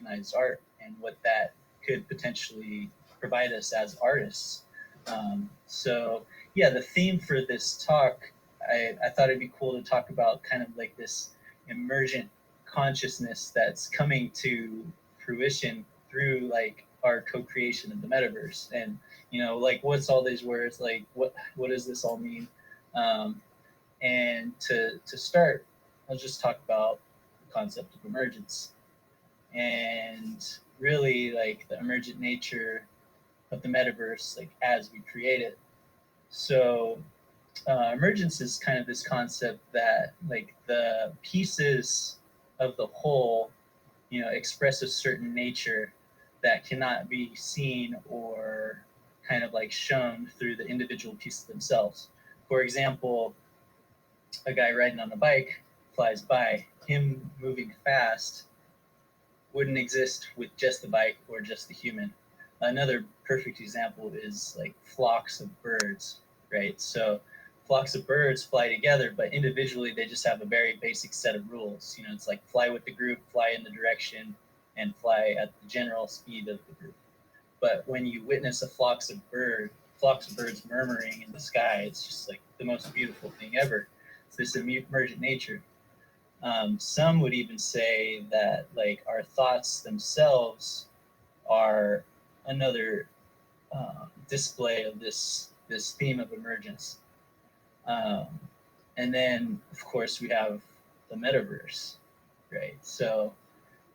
tokenized art and what that could potentially provide us as artists. So yeah, the theme for this talk, I thought it'd be cool to talk about kind of like this emergent consciousness that's coming to fruition through like our co-creation of the metaverse. And like, what's all these words, like what does this all mean? And to start, I'll just talk about the concept of emergence and really like the emergent nature of the metaverse, like as we create it. So emergence is kind of this concept that like the pieces of the whole, express a certain nature that cannot be seen or kind of like shown through the individual pieces themselves. For example, a guy riding on a bike flies by. Him moving fast wouldn't exist with just the bike or just the human. Another perfect example is like flocks of birds, right? So flocks of birds fly together, but individually they just have a very basic set of rules. It's like fly with the group, fly in the direction, and fly at the general speed of the group. But when you witness flocks of birds murmuring in the sky, it's just like the most beautiful thing ever. It's this emergent nature. Some would even say that like our thoughts themselves are another display of this theme of emergence. And then, of course, we have the metaverse, right? So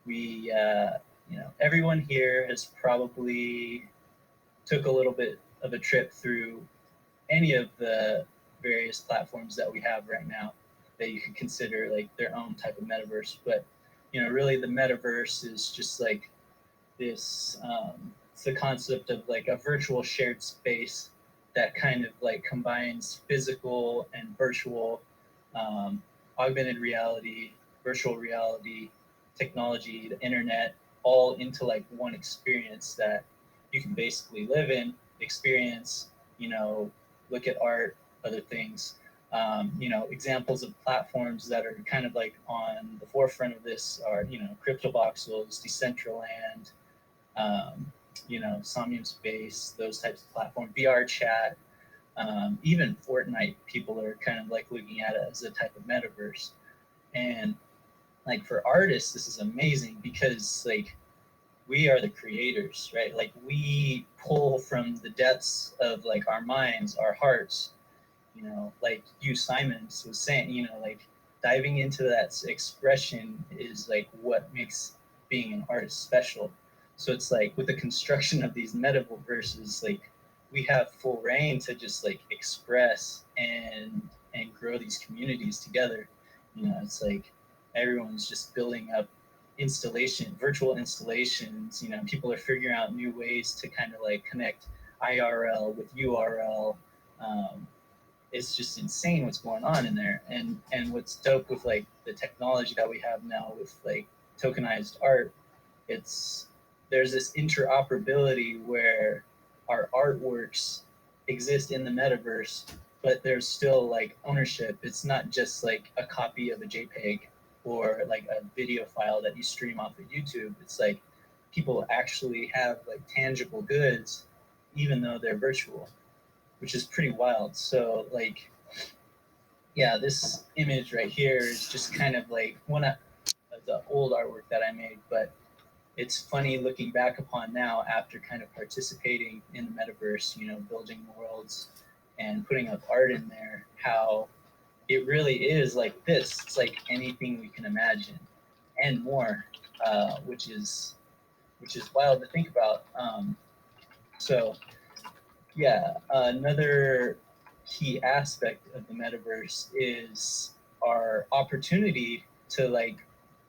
we, everyone here has probably took a little bit of a trip through any of the various platforms that we have right now that you could consider like their own type of metaverse. But really the metaverse is just like this, it's the concept of like a virtual shared space that kind of like combines physical and virtual, augmented reality, virtual reality, technology, the internet, all into like one experience that you can basically live in, experience, look at art, other things. Examples of platforms that are kind of like on the forefront of this are, CryptoVoxels, Decentraland, Somnium Space, those types of platforms, VR chat, even Fortnite, people are kind of like looking at it as a type of metaverse. And like for artists, this is amazing because like we are the creators, right? Like we pull from the depths of like our minds, our hearts, like you, Simons, was saying, like diving into that expression is like what makes being an artist special. So it's like with the construction of these metaverses, like we have full reign to just like express and grow these communities together. It's like everyone's just building up virtual installations. People are figuring out new ways to kind of like connect IRL with URL. It's just insane what's going on in there. And what's dope with like the technology that we have now with like tokenized art, there's this interoperability where our artworks exist in the metaverse, but there's still like ownership. It's not just like a copy of a JPEG or like a video file that you stream off of YouTube. It's like people actually have like tangible goods, even though they're virtual, which is pretty wild. So like, yeah, this image right here is just kind of like one of the old artwork that I made, but it's funny looking back upon now after kind of participating in the metaverse, building worlds and putting up art in there, how it really is like this. It's like anything we can imagine and more, which is wild to think about. So yeah, another key aspect of the metaverse is our opportunity to like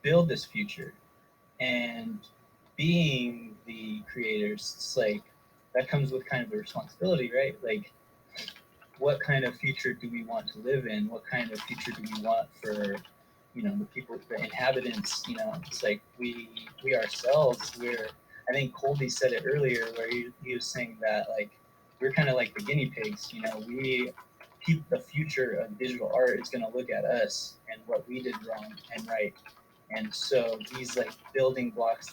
build this future. And being the creators, it's like that comes with kind of a responsibility, right? Like what kind of future do we want to live in? What kind of future do we want for the people, the inhabitants? It's like we ourselves, I think Colby said it earlier where he was saying that like we're kind of like the guinea pigs. The future of digital art is going to look at us and what we did wrong and right. And so these like building blocks